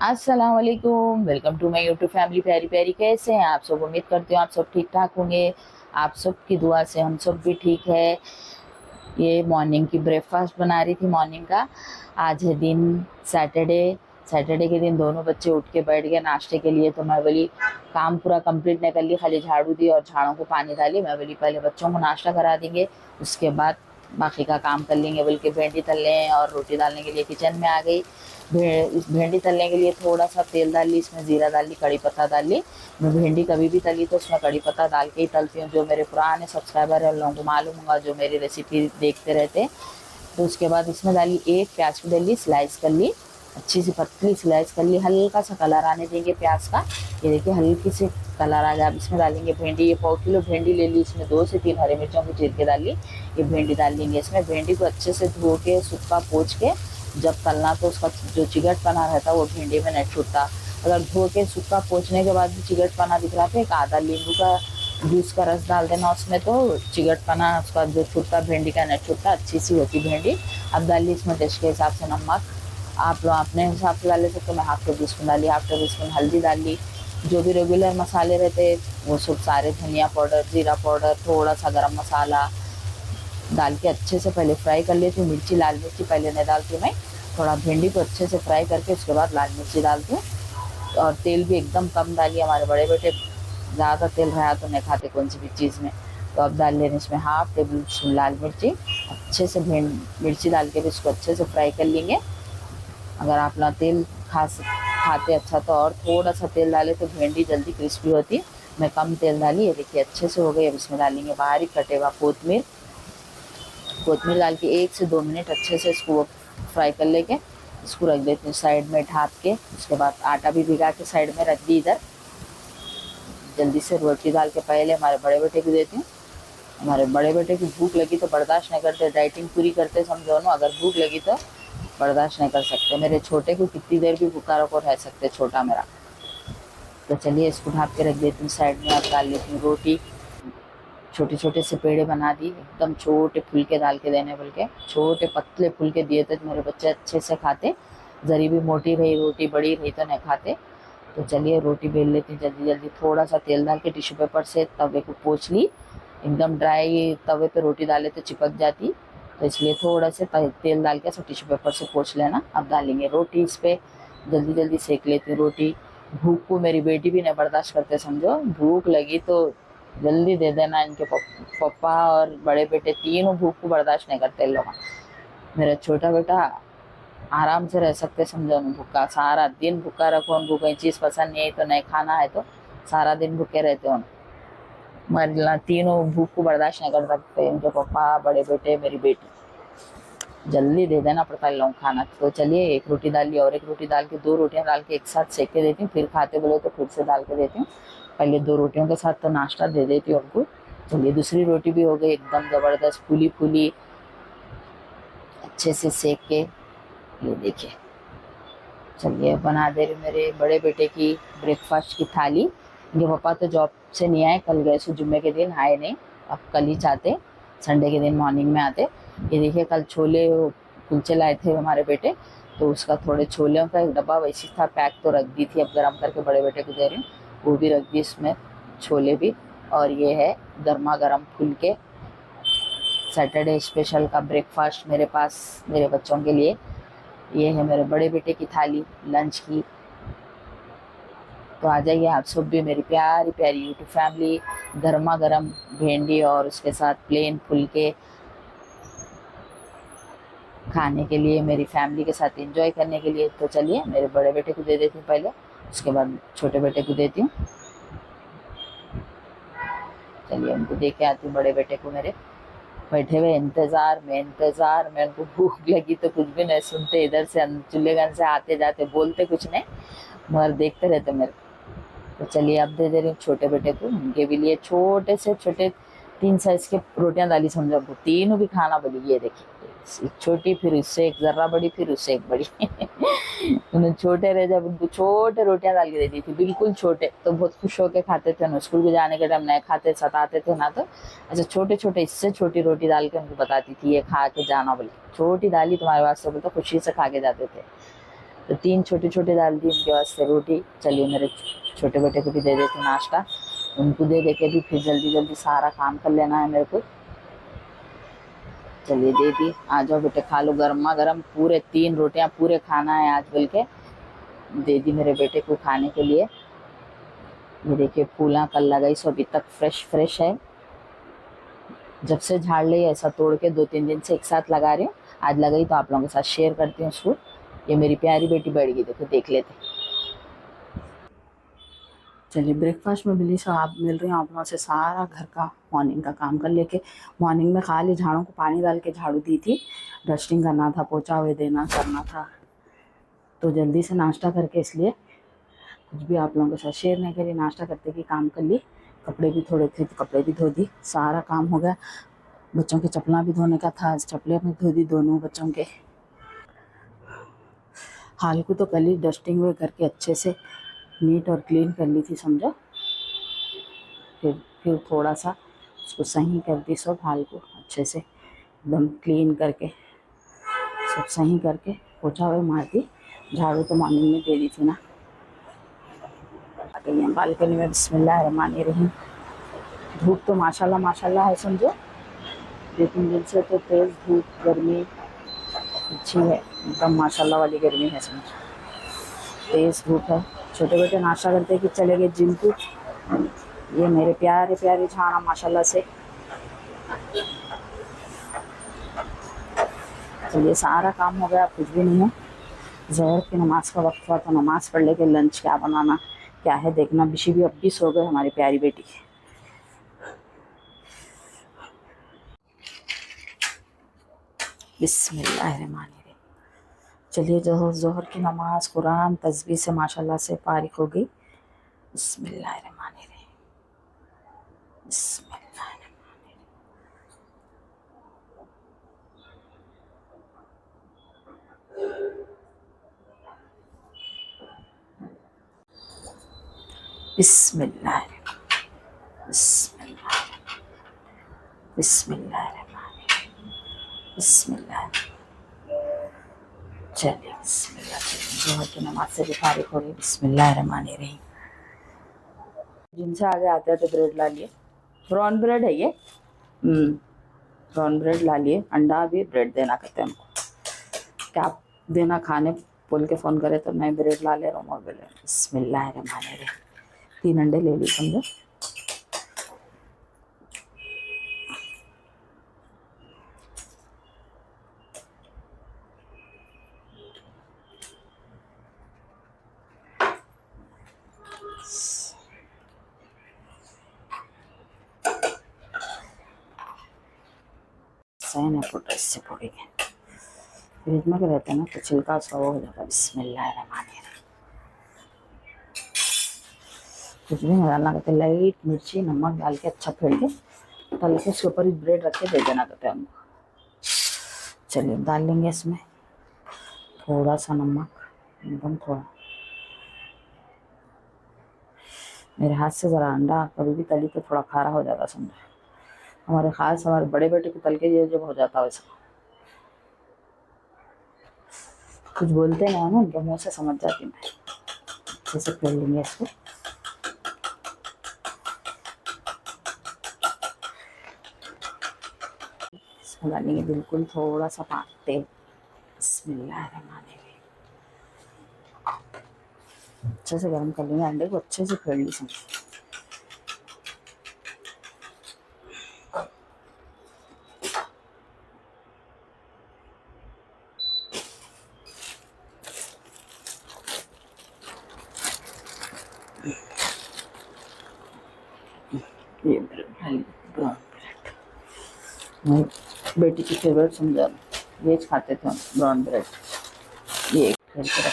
अस्सलाम वालेकुम, welcome to my YouTube family. प्यारी प्यारी, कैसे हैं आप सब? उम्मीद करती हूँ आप सब ठीक ठाक होंगे। आप सब की दुआ से हम सब भी ठीक है। ये मॉर्निंग की ब्रेकफास्ट बना रही थी मॉर्निंग का। आज है दिन सैटरडे। सैटरडे के दिन दोनों बच्चे उठ के बैठ गए नाश्ते के लिए, तो मैं बोली काम पूरा कंप्लीट नहीं कर ली, खाली झाड़ू दी और झाड़ों को पानी डाली। मैं बोली पहले बच्चों को नाश्ता करा देंगे, उसके बाद बाकी का काम कर लेंगे। बोल के भिंडी तलने और रोटी डालने के लिए किचन में आ गई। इस भिंडी तलने के लिए थोड़ा सा तेल डाल ली, इसमें जीरा डाल ली, कड़ी पत्ता डाल ली। मैं भिंडी कभी भी तली तो उसमें कड़ी पत्ता डाल के ही तलती हूँ। जो मेरे पुराने सब्सक्राइबर है उन लोगों को मालूम होगा, जो मेरी रेसिपी देखते रहते। तो उसके बाद इसमें डाली एक प्याज की डाली, स्लाइस कर ली, अच्छी सी पतली स्लाइस कर ली। हल्का सा कलर आने देंगे प्याज का। ये देखिए हल्की सी कलर आ गया। अब इसमें डालेंगे भिंडी। ये 1/4 किलो भिंडी ले ली, इसमें 2 से 3 हरी मिर्चों को चीर के डाल ली। ये भिंडी डाल लेंगे इसमें। भिंडी को अच्छे से धो के सूखा पोंछ के जब तलना तो उसका जो चिगटपना रहता है वो भिंडी में नहीं छूटता। अगर धो के सूखा पोंछने के बाद भी चिगटपना दिख रहा तो एक आधा नींबू का जूस का रस डाल देना उसमें, तो चिगटपना उसका जो छूटता भिंडी का नहीं छूटता, अच्छी सी होती भिंडी। अब डाल ली इसमें टेस्ट के हिसाब से नमक। आप लोग अपने हिसाब से डाल सकते। तो मैं हाफ टेबल स्पून डाली, हाफ टेबल स्पून हल्दी डाल ली। जो भी रेगुलर मसाले रहते वो सब सारे, धनिया पाउडर, जीरा पाउडर, थोड़ा सा गरम मसाला डाल के अच्छे से पहले फ्राई कर लेती हूँ। मिर्ची, लाल मिर्ची पहले नहीं डालती मैं। थोड़ा भिंडी को अच्छे से फ्राई करके उसके बाद लाल मिर्ची डालती हूँ। और तेल भी एकदम कम डालिए, हमारे बड़े बेटे ज़्यादा तेल रहा तो नहीं खाते कौन सी भी चीज़ में। तो अब डाल लेने इसमें हाफ टेबल स्पून लाल मिर्ची। अच्छे से मिर्ची डाल के भी इसको अच्छे से फ्राई कर लेंगे। अगर आप ना तेल खाते अच्छा तो और थोड़ा सा तेल डाले तो भिंडी जल्दी क्रिस्पी होती है। मैं कम तेल डाली। ये देखिए अच्छे से हो गई। अब इसमें डालेंगे बारीक कटे हुआ कोतमीर। कोतमीर डाल के 1 से 2 मिनट अच्छे से इसको फ्राई कर लेके इसको रख देती हूँ साइड में ढाँप के। उसके बाद आटा भी भिगा के साइड में रख दी इधर। जल्दी से रोटी डाल के पहले हमारे बड़े बेटे को देती हूँ। हमारे बड़े बेटे की भूख लगी तो बर्दाश्त नहीं करते, डाइटिंग पूरी करते समझो ना। अगर भूख लगी तो बर्दाश्त नहीं कर सकते। मेरे छोटे को कितनी देर भी भूखा रखो रह सकते, छोटा मेरा। तो चलिए इसको ढाँप के रख देती हूँ साइड में। अब डाल लेती हूँ रोटी। छोटे छोटे से पेड़े बना दी, एकदम छोटे फुलके डाल के देने बोल के, छोटे पतले फुलके दिए थे मेरे बच्चे अच्छे से खाते। जरी भी मोटी रही रोटी, बड़ी रही तो नहीं खाते। तो चलिए रोटी बेल लेती जल्दी जल्दी। थोड़ा सा तेल डाल के टिश्यू पेपर से तवे को पोंछ ली। एकदम ड्राई तवे पे रोटी डाले तो चिपक जाती, तो इसलिए थोड़ा से तेल डाल के सब टिश्यू पेपर से पोंछ लेना। अब डालेंगे रोटी इस पर। जल्दी जल्दी सेक लेती हूँ रोटी। भूख को मेरी बेटी भी नहीं बर्दाश्त करते समझो। भूख लगी तो जल्दी दे देना। इनके पप्पा और बड़े बेटे तीनों भूख को बर्दाश्त नहीं करते लोग। मेरा छोटा बेटा आराम से रह सकते समझो ना, भूखा सारा दिन भूखा रखो। उनको कोई चीज़ पसंद नहीं है तो नहीं खाना है तो सारा दिन भूखे रहते हो। मरला तीनों भूख को बर्दाश्त नहीं कर सकते, इनके पापा, बड़े बेटे, मेरी बेटी। जल्दी दे देना पड़ता है लोग खाना। तो चलिए एक रोटी डाल ली और एक रोटी डाल के 2 रोटियां डाल के एक साथ सेक के देती हूँ। फिर खाते बोले तो फिर से डाल के देती हूँ। पहले 2 रोटियों के साथ तो नाश्ता दे देती हूँ उनको। चलिए दूसरी रोटी भी हो गई एकदम ज़बरदस्त फूली फूली, अच्छे से सेक के। ये देखिए चलिए बना दे रही मेरे बड़े बेटे की ब्रेकफास्ट की थाली। इनके पापा तो जॉब से नहीं आए, कल गए सो जुम्मे के दिन आए नहीं। अब कल ही चाहते, संडे के दिन मॉर्निंग में आते। ये देखिए कल छोले कुलचे लाए थे हमारे बेटे, तो उसका थोड़े छोलों का एक डब्बा वैसी था पैक, तो रख दी थी। अब गर्म करके बड़े बेटे को दे रही हूँ, वो भी रख दी इसमें, छोले भी। और ये है गर्मा गर्म फुलके, सैटरडे स्पेशल का ब्रेकफास्ट मेरे पास मेरे बच्चों के लिए। ये है मेरे बड़े बेटे की थाली लंच की। तो आ जाइए आप सब भी मेरी प्यारी प्यारी यूट्यूब फैमिली। गर्मा गर्म भिंडी और उसके साथ प्लेन फुलके खाने के लिए, मेरी फैमिली के साथ एंजॉय करने के लिए। तो चलिए मेरे बड़े बेटे को दे देती हूँ पहले, उसके बाद छोटे बेटे को देती हूँ। चलिए उनको दे के आती हूँ बड़े बेटे को। मेरे बैठे हुए इंतज़ार में उनको भूख लगी तो कुछ भी नहीं सुनते, इधर से चूल्हेगन से आते जाते, बोलते कुछ नहीं मगर देखते रहते मेरे को। तो चलिए अब दे दे रही हूँ छोटे बेटे को। उनके भी लिए छोटे से छोटे 3 साइज के रोटियां डाली समझो, तीनों भी खाना बोली। ये देखिए एक छोटी, फिर उससे एक जर्रा बड़ी, फिर उससे एक बड़ी। उन्हें छोटे रहे जब उनको छोटे रोटियां डाल के देती थी, बिल्कुल छोटे, तो बहुत खुश होके खाते थे ना। स्कूल को जाने के टाइम नहीं खाते, सताते थे ना, तो अच्छा छोटे छोटे इससे छोटी रोटी डाल के उनको बताती थी ये खा के जाना बोले। छोटी डाली तुम्हारे वास्ते बोलते, खुशी से खा के जाते थे। तो 3 छोटे छोटे डाल दी उनके वास्ते रोटी। चलिए मेरे छोटे बेटे को भी दे देती नाश्ता, उनको दे दे के भी फिर जल्दी जल्दी सारा काम कर लेना है मेरे को। चलिए दे दी, आ जाओ बेटे खा लो, गर्मा गर्म पूरे 3 रोटियां पूरे खाना है आज बोल के दे दी मेरे बेटे को खाने के लिए। ये देखिए फूला कल लगाई सो अभी तक फ्रेश फ्रेश है, जब से झाड़ ली ऐसा तोड़ के 2-3 दिन से एक साथ लगा रही हूँ। आज लगाई तो आप लोगों के साथ शेयर करती हूँ उसको। ये मेरी प्यारी बेटी बैठ गई, देखो देख लेते। चलिए ब्रेकफास्ट में मिली सब आप मिल रही हूँ आप लोगों से, सारा घर का मॉर्निंग का काम कर लेके। मॉर्निंग में खाली झाड़ों को पानी डाल के झाड़ू दी थी, डस्टिंग करना था, पोछा हुए देना करना था, तो जल्दी से नाश्ता करके इसलिए कुछ भी आप लोगों के साथ शेयर नहीं करी। नाश्ता करते कि काम कर ली, कपड़े भी थोड़े थे तो कपड़े भी धो दी, सारा काम हो गया। बच्चों के चप्पला भी धोने का था, चप्पलें भी धो दी दोनों बच्चों के। हाल को तो कल ही डस्टिंग में करके अच्छे से नीट और क्लीन कर ली थी समझो। फिर थोड़ा सा उसको सही कर दी सब, हाल को अच्छे से एकदम क्लीन करके सब सही करके पोछा हुए मार दी। झाड़ू तो मॉर्निंग में दे दी थी ना। आ गई हैं बालकनी में, बिस्मिल्लाहिर्रहमानिर्रहीम। धूप तो माशाल्लाह माशाल्लाह है समझो, 2-3 दिन से तो तेज़ धूप गर्मी अच्छी है, एकदम माशाल्लाह वाली गर्मी है समझो, तेज़ धूप है। छोटे बेटे नाश्ता करते कि चले गए जिम को। ये मेरे प्यारे प्यारे झाड़ा माशाल्लाह से। चलिए सारा काम हो गया, कुछ भी नहीं है। ज़ोहर की नमाज का वक्त हुआ तो नमाज़ पढ़ लेके लंच क्या बनाना क्या है देखना। बिशी भी अब भी सो गए हमारी प्यारी बेटी। बिस्मिल्लाहिर्रहमानिर्रहीम। चलिए ज़ोहर की नमाज कुरान तस्बीह से माशाल्लाह से फारिग हो गई। बिस्मिल्लाहिर्रहमानिर्रहीम, बिस्मिल्लाहिर्रहमानिर्रहीम। बिस्मिल्लाहिर्रहमानिर्रहीम, बिस्मिल्लाहिर्रहमानिर्रहीम, बिस्मिल्लाह। चलिए बिस्मिल्लाह, ज़ोहर की नमाज से भी फारिग हो गई। बिस्मिल्लाहिर्रहमानिर्रहीम। जिनसे आगे आते हैं तो ब्रेड ला लिए, ब्राउन ब्रेड है ये। ब्राउन ब्रेड ला लिए, अंडा भी ब्रेड देना कहते हैं हमको, क्या देना खाने बोल के फ़ोन करे तो मैं ब्रेड ला ले रहा हूँ और बोले बिस्मिल्लाहिर्रहमानिर्रहीम। 3 अंडे ले ली समझो। सैन है फुट इससे फोड़ेंगे, फ्रिज में रहते हैं ना तो छिलका सा हो जाता है। बिस्मिल्लाहिर्रहमानिर्रहीम। कुछ भी नहीं डालना कहते, लाइट मिर्ची नमक डाल के अच्छा फेंट के तल के उसके ऊपर ही ब्रेड रख के दे देना कहते हैं हमको। चलिए डाल लेंगे इसमें थोड़ा सा नमक, एकदम थोड़ा। मेरे हाथ से ज़रा अंडा कभी भी तली तो थोड़ा खारा हो जाता समझो, हमारे खास हमारे बड़े बेटे को तल के ये जब हो जाता वैसा। कुछ बोलते नहीं है ना, उनके मुँह से समझ जाती मैं। जैसे फेंट लेंगे इसको। इसमें डालेंगे बिल्कुल थोड़ा सा तेल। बिस्मिल्लाहिर्रहमानिर्रहीम। अच्छे से गर्म कर लेंगे, अंडे को अच्छे से फेंट ली समझो। ये ब्रेड ब्राउन ब्रेड मेरी बेटी की फेवरेट समझा, वेज खाते थे हम ब्राउन ब्रेड। ये खेल के रख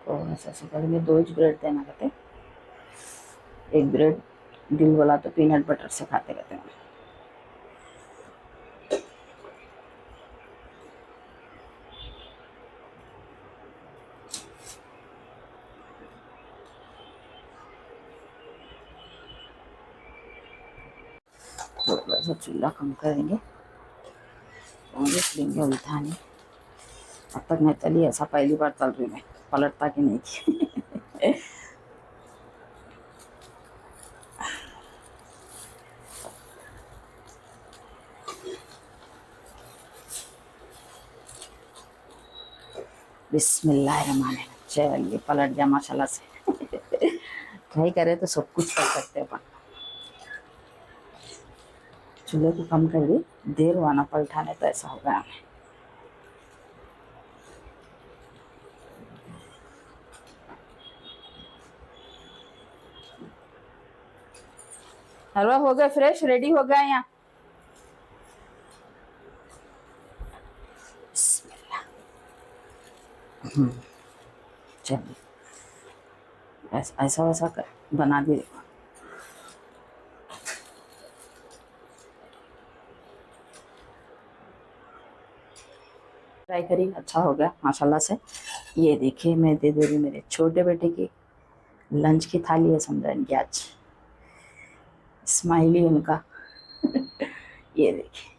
थोड़ा सा करेंगे। 2 ही ब्रेड देना कहते, एक ब्रेड दिल वाला तो पीनट बटर से खाते कहते हैं। थोड़ा सा चूल्हा कम करेंगे और रख लेंगे उल्टाने। अब तक मैं चली ऐसा पहली बार चल रही मैं, पलटता कि नहीं। बिस्मिल्लाहिर्रहमानिर्रहीम। चलिए पलट गया माशाल्लाह से। ट्राई करें तो सब कुछ कर सकते हैं अपन। चूल्हे को कम कर दी, देर हुआ ना पलटाने तो ऐसा हो गया। हलवा हो गया फ्रेश, रेडी हो गया यहाँ। चलिए ऐसा वैसा कर बना दिए। ट्राई करी, अच्छा हो गया माशाल्लाह से। ये देखिए मैं दे रही मेरे छोटे बेटे की लंच की थाली है, समझा इनकी आज स्माइली उनका। ये देखिए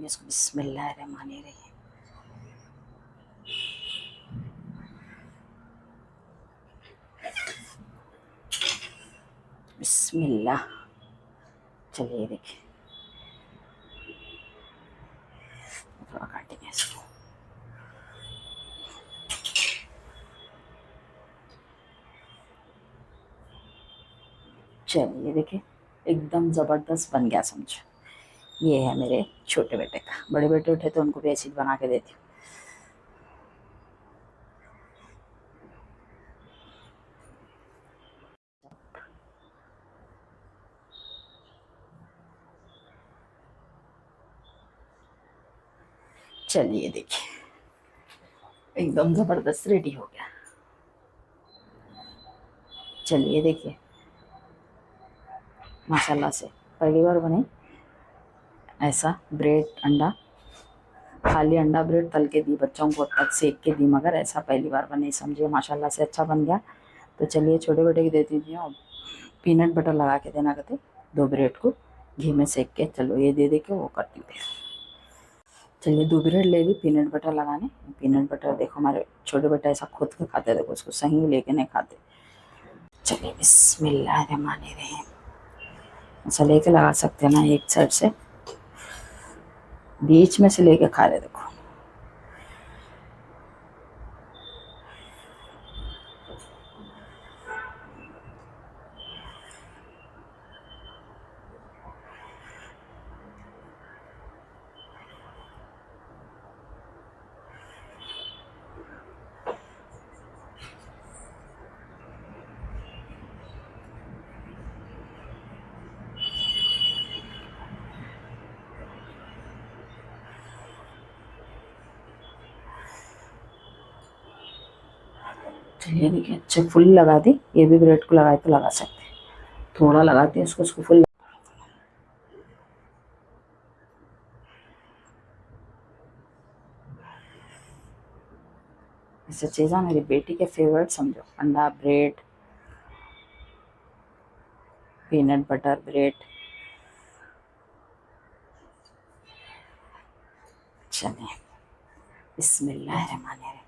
इसको बिस्मिल्लाहिर्रहमानिर्रहीम। बिस्मिल्लाह। चलिए देखिए थोड़ा काटेंगे इसको। चलिए देखिए एकदम ज़बरदस्त बन गया समझो। ये है मेरे छोटे बेटे का। बड़े बेटे उठे तो उनको भी ऐसी बना के देती हूँ। चलिए देखिए एकदम ज़बरदस्त रेडी हो गया। चलिए देखिए माशाल्लाह से पहली बार बने ऐसा ब्रेड अंडा, खाली अंडा ब्रेड तल के दी बच्चों को, तक सेक के दी, मगर ऐसा पहली बार बने समझिए। माशाल्लाह से अच्छा बन गया। तो चलिए छोटे बेटे की देती थी और पीनट बटर लगा के देना कहते, 2 ब्रेड को घी में सेक के। चलो ये दे के वो करती हूँ। चलिए 2 ब्रेड ले ली पीनट बटर लगाने। पीनट बटर देखो हमारे छोटे बेटा ऐसा खुद के खाते, देखो उसको सही लेके नहीं खाते। चलिए बिस्मिल्लाहिर्रहमानिर्रहीम। ऐसा लेके लगा सकते हैं ना, एक साइड से बीच में से लेके खा रहे देखो। चलिए देखिए अच्छे फुल लगा दी। ये भी ब्रेड को लगाए तो लगा सकते हैं, थोड़ा लगाते हैं उसको फुल। ऐसे चीज़ें मेरी बेटी के फेवरेट समझो, अंडा ब्रेड, पीनट बटर ब्रेड। चलिए बिस्मिल्लाहिर्रहमानिर्रहीम।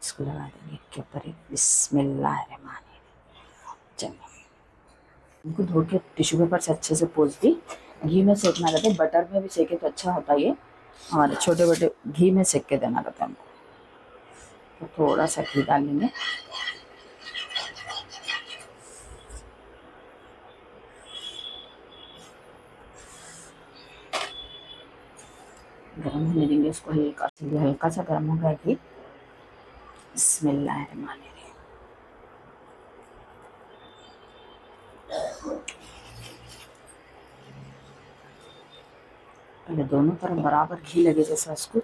इसको लगा देंगे के ऊपर एक बिस्मिल्लाहिर्रहमानिर्रहीम। चलिए इनको धो के टिश्यू पेपर से अच्छे से पोंछ दी। घी में सेकना रहता है, बटर में भी सेके तो अच्छा होता है। ये हमारे छोटे बड़े घी में सेक के देना रहता है हमको। तो थोड़ा सा घी डालेंगे। गर्म होने देंगे इसको हल्का। चलिए हल्का सा गर्म हो गया घी। बिस्मिल्लाहिर्रहमानिर्रहीम। पहले दोनों तरफ बराबर घी लगे जैसा इसको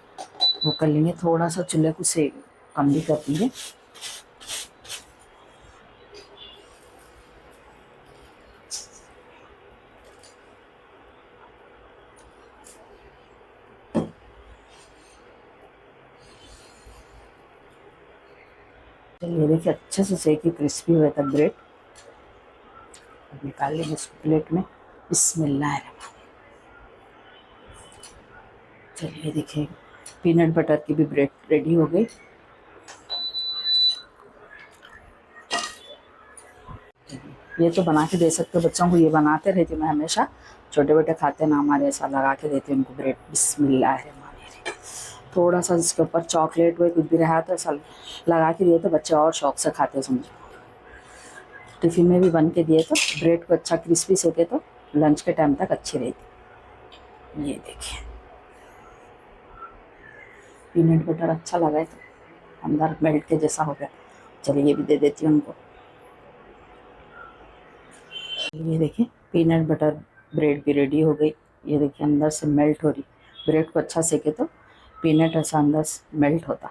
वो कर लेंगे। थोड़ा सा चूल्हे को से कम भी कर देंगे। चलिए देखिए अच्छे से सेकी क्रिस्पी हुए तक ब्रेड। अब निकाल लेंगे इसको प्लेट में। बिस्मिल्लाह। चलिए देखिए, पीनट बटर की भी ब्रेड रेडी हो गई। ये तो बना के दे सकते हो बच्चों को, ये बनाते रहती हूँ मैं हमेशा। छोटे बेटे खाते ना हमारे, ऐसा लगा के देती हूँ उनको ब्रेड। बिस्मिल्लाह। थोड़ा सा इसके ऊपर चॉकलेट वो कुछ भी रहा तो ऐसा लगा के दिए तो बच्चे और शौक से खाते समझो। टिफ़िन में भी बन के दिए तो ब्रेड को अच्छा क्रिस्पी सेके तो लंच के टाइम तक अच्छी रहती। ये देखिए, पीनट बटर अच्छा लगा है तो अंदर मेल्ट के जैसा हो गया। चलिए ये भी दे देती हूँ उनको। ये देखिए, पीनट बटर ब्रेड भी रेडी हो गई। ये देखिए अंदर से मेल्ट हो रही। ब्रेड को अच्छा सेके तो पीनट ऐसा अंदर से मेल्ट होता।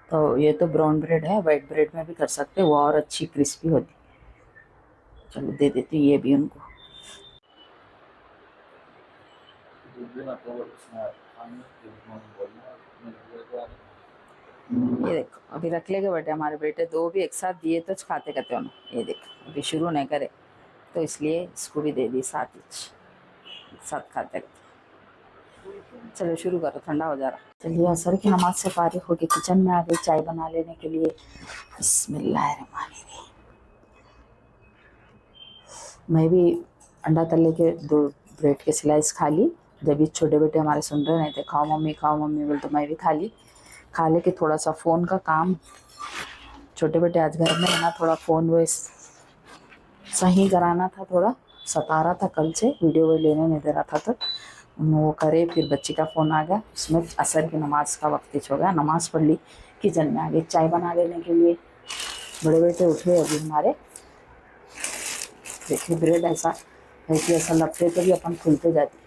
तो ये तो ब्राउन ब्रेड है, वाइट ब्रेड में भी कर सकते, वो और अच्छी क्रिस्पी होती। चलो दे देती हूँ ये भी उनको। ये देखो, अभी रख लेंगे बेटे, हमारे बेटे दो भी एक साथ दिए तो खाते कहते हो ना। ये देखो अभी शुरू नहीं करे तो इसलिए इसको भी दे दी साथ ही, साथ खाते। चलो शुरू करो, ठंडा हो जा रहा। चलिए असर की नमाज से फारिग होकर किचन में आ गई चाय बना लेने के लिए। बिस्मिल्लाहिर्रहमानिर्रहीम। मैं भी अंडा तले के 2 ब्रेड के स्लाइस खा ली। जब भी छोटे बेटे हमारे सुन रहे नहीं थे, खाओ मम्मी बोल, तो मैं भी खा ली। खा ले के थोड़ा सा फ़ोन का काम, छोटे बेटे आज घर में है ना, थोड़ा फ़ोन वो सही कराना था, थोड़ा सता रहा था कल से, वीडियो लेने नहीं दे रहा था तो वो करे। फिर बच्ची का फ़ोन आ गया, उसमें असर की नमाज़ का वक्त हो गया। नमाज़ पढ़ ली, किचन में आ गई चाय बना लेने के लिए। बड़े बेटे उठे अभी हमारे। देखिए ब्रेड ऐसा है कि ऐसा लपटे तो भी अपन खुलते जाती,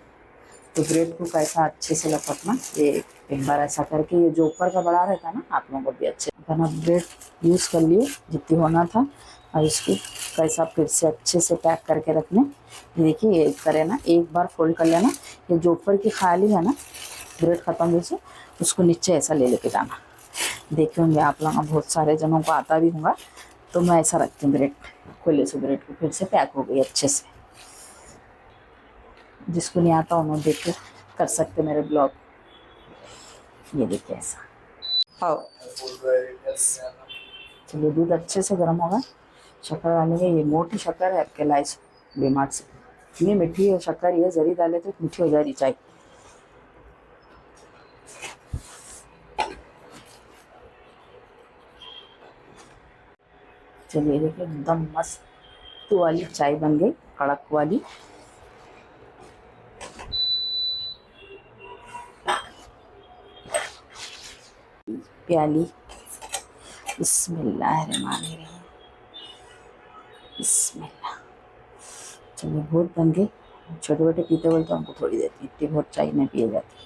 तो ब्रेड को कैसा अच्छे से लपटना, ये एक बार ऐसा करके, ये जो ऊपर का बड़ा रहता है ना, आप लोगों को भी अच्छे अपना ब्रेड यूज़ कर लिए जितनी होना था। और इसको कैसा फिर से अच्छे से पैक करके रखने। ये देखिए ये करें ना, एक बार फोल्ड कर लेना, ये जो ऊपर की खाली है ना ब्रेड ख़त्म जैसे, उसको नीचे ऐसा ले लेके जाना। देखे होंगे आप लोग, बहुत सारे जनों को आता भी होगा, तो मैं ऐसा रखती हूँ ब्रेड। खुले से ब्रेड को फिर से पैक हो गई अच्छे से। जिसको नहीं आता उन्होंने देख के कर सकते मेरे ब्लॉग। ये देखिए ऐसा। हाँ चलिए, दूध अच्छे से गर्म होगा, शक्कर डालेंगे। ये मोटी शक्कर है आपके लाइस बीमार से, इतनी मीठी है शक्कर, ये जरी डाले तो मीठी हो जाएगी चाय। चलिए देखिए एकदम मस्त वाली चाय बन गई, कड़क वाली। प्याली। बिस्मिल्लाहिर्रहमानिर्रहीम। बिस्मिल्लाह। चलिए बहुत बन गई। छोटे छोटे पीते बोलते तो उनको थोड़ी देती, इतनी बहुत चाय नहीं पिए जाती।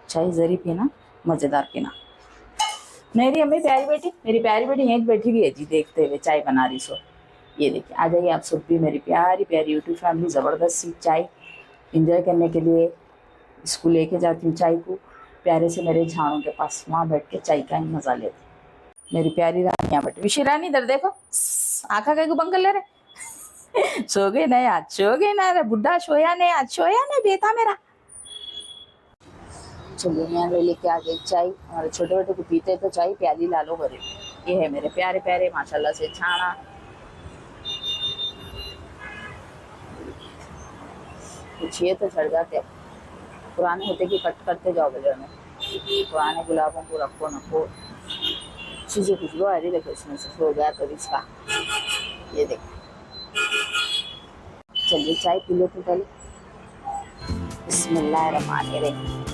चाय जरी पीना, मज़ेदार पीना। मेरी अम्मी प्यारी बेटी, मेरी प्यारी बेटी यहीं बैठी हुई है जी, देखते हुए चाय बना रही सो। ये देखिए आ जाइए आप सब भी, मेरी प्यारी प्यारी यूट्यूब फैमिली। ज़बरदस्त सी चाय इंजॉय करने के लिए इसको लेके जाती हूँ चाय को, प्यारे से मेरे झाड़ों के पास, वहाँ बैठ के चाय का ही मज़ा लेती। मेरी प्यारी रानी यहाँ बैठी। विशी रानी इधर देखो, आँखा कहीं को बंद कर ले रहे। सो गए नहीं आज, सो गए ना रे बुढ़ा, सोया नहीं आज, सोया नहीं बेटा मेरा। चलिए यहाँ ले लेके आ गई चाय। हमारे छोटे बेटे को पीते तो चाय प्याली लालो भरे। ये है मेरे प्यारे प्यारे माशाल्लाह से छाना। कुछ ये तो चढ़ जाते, पुराने होते कि कट करते जाओ गले में। पुराने गुलाबों को रखो नको, चीज़ें खुशबू आ रही देखो इसमें से, हो गया तो इसका। ये देखो, चलिए चाय पी लो तो पहले। बिस्मिल्लाहिर्रहमानिर्रहीम।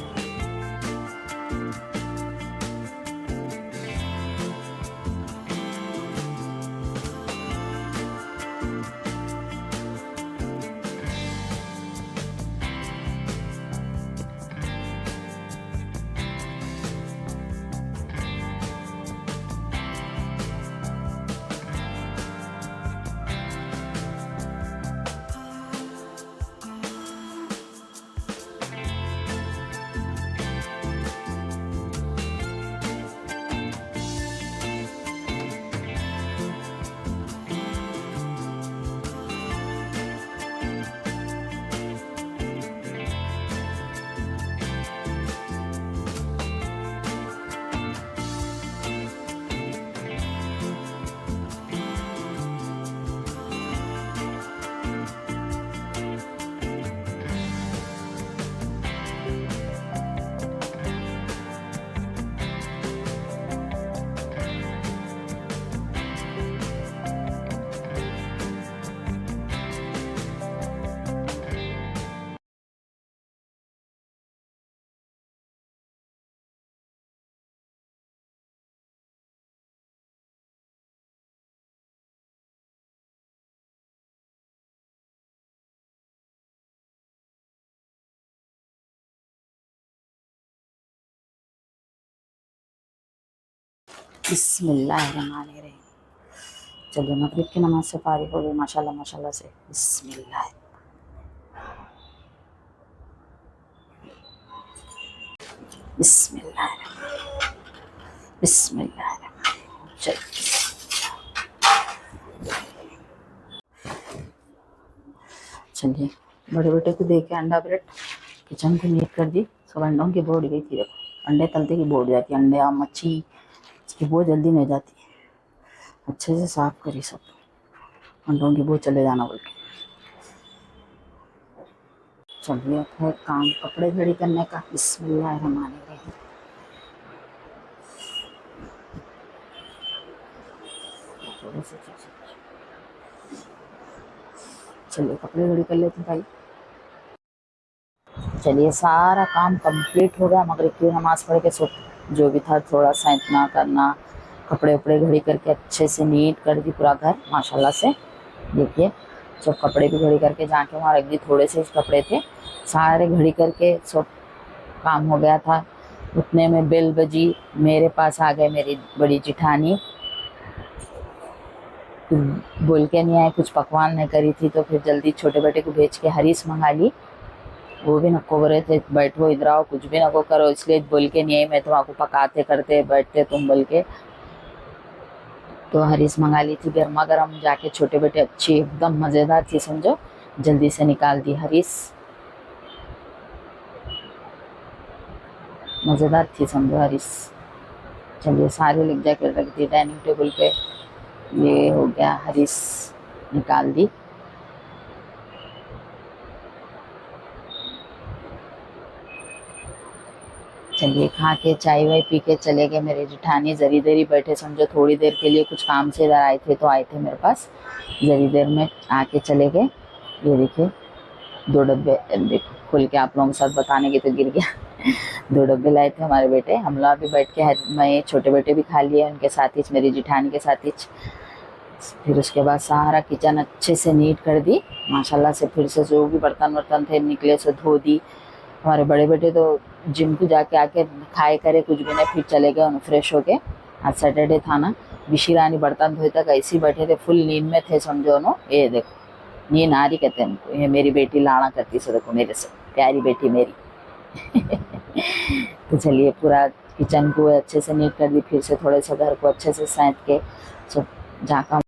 बिस्मिल्लाहिर्रहमानिर्रहीम। चलिए मगरिब की नमाज से फारिग हो गई माशाल्लाह माशाल्लाह से। बिस्मिल्लाह बिस्मिल्लाह बिस्मिल्लाह। चलिए बड़े बेटे को दे के अंडा ब्रेड किचन को नीट कर दी। सब अंडों की बोर्ड गई थी, देखो अंडे तलते की बोर्ड जाती है, अंडे आम मच्छी इसकी बहुत जल्दी नहीं जाती। अच्छे से साफ करी सब अंडों की बोर्ड चले जाना बोल के। चलिए अब है काम कपड़े घड़ी करने का। बिस्मिल्लाहिर्रहमानिर्रहीम। चलिए कपड़े घड़ी कर लेते हैं भाई। चलिए सारा काम कंप्लीट हो गया। मगरिब की नमाज़ पढ़ के सब जो भी था थोड़ा सा इतना करना, कपड़े उपड़े घड़ी करके अच्छे से नीट कर दी पूरा घर माशाल्लाह से। देखिए सब कपड़े भी घड़ी करके जाके वहाँ रख दी, थोड़े से कपड़े थे सारे घड़ी करके सब काम हो गया था। उतने में बेल बजी, मेरे पास आ गए मेरी बड़ी जिठानी। बोल के नहीं आए, कुछ पकवान नहीं करी थी, तो फिर जल्दी छोटे बेटे को भेज के हरीस मंगा ली। वो भी नको बोल रहे थे बैठो इधर आओ कुछ भी नको करो, इसलिए बोल के नहीं आई मैं, तो आपको पकाते करते बैठते तुम बोल के। तो हरीस मंगा ली थी गर्मा गर्म, जाके छोटे बेटे अच्छी एकदम मज़ेदार थी समझो, जल्दी से निकाल दी हरीस, मज़ेदार थी समझो हरीस। चलिए सारे लिख जाके रख दी डाइनिंग टेबल पे। ये हो गया हरीस निकाल दी। चलिए खा के चाय वाय पी के चले गए मेरे जिठानी। जरी देरी बैठे समझो, थोड़ी देर के लिए कुछ काम से इधर आए थे तो आए थे मेरे पास, जरी देर में आके चले गए। ये देखिए 2 डब्बे, देखो खोल के आप लोगों के साथ बताने के तो गिर गया 2 डब्बे लाए थे हमारे बेटे। हम लोग भी बैठ के मैं छोटे बेटे भी खा लिए उनके साथ ही, मेरी जिठानी के साथ ही। फिर उसके बाद सारा किचन अच्छे से नीट कर दी माशाल्लाह से। फिर से जो भी बर्तन वर्तन थे निकले से धो दी। हमारे बड़े बेटे तो जिम को जाके आके खाए करे कुछ भी नहीं, फिर चले गए फ्रेश होके। आज सैटरडे था ना, विशी रानी बर्तन धोए तक ऐसे ही बैठे थे, फुल नींद में थे समझो नो। ये देखो नींद आ रही कहते हैं उनको, ये मेरी बेटी लाड़ा करती से देखो मेरे से, प्यारी बेटी मेरी तो चलिए पूरा किचन को अच्छे से नीट कर दी, फिर से थोड़े से घर को अच्छे से सैंत के सब झाँका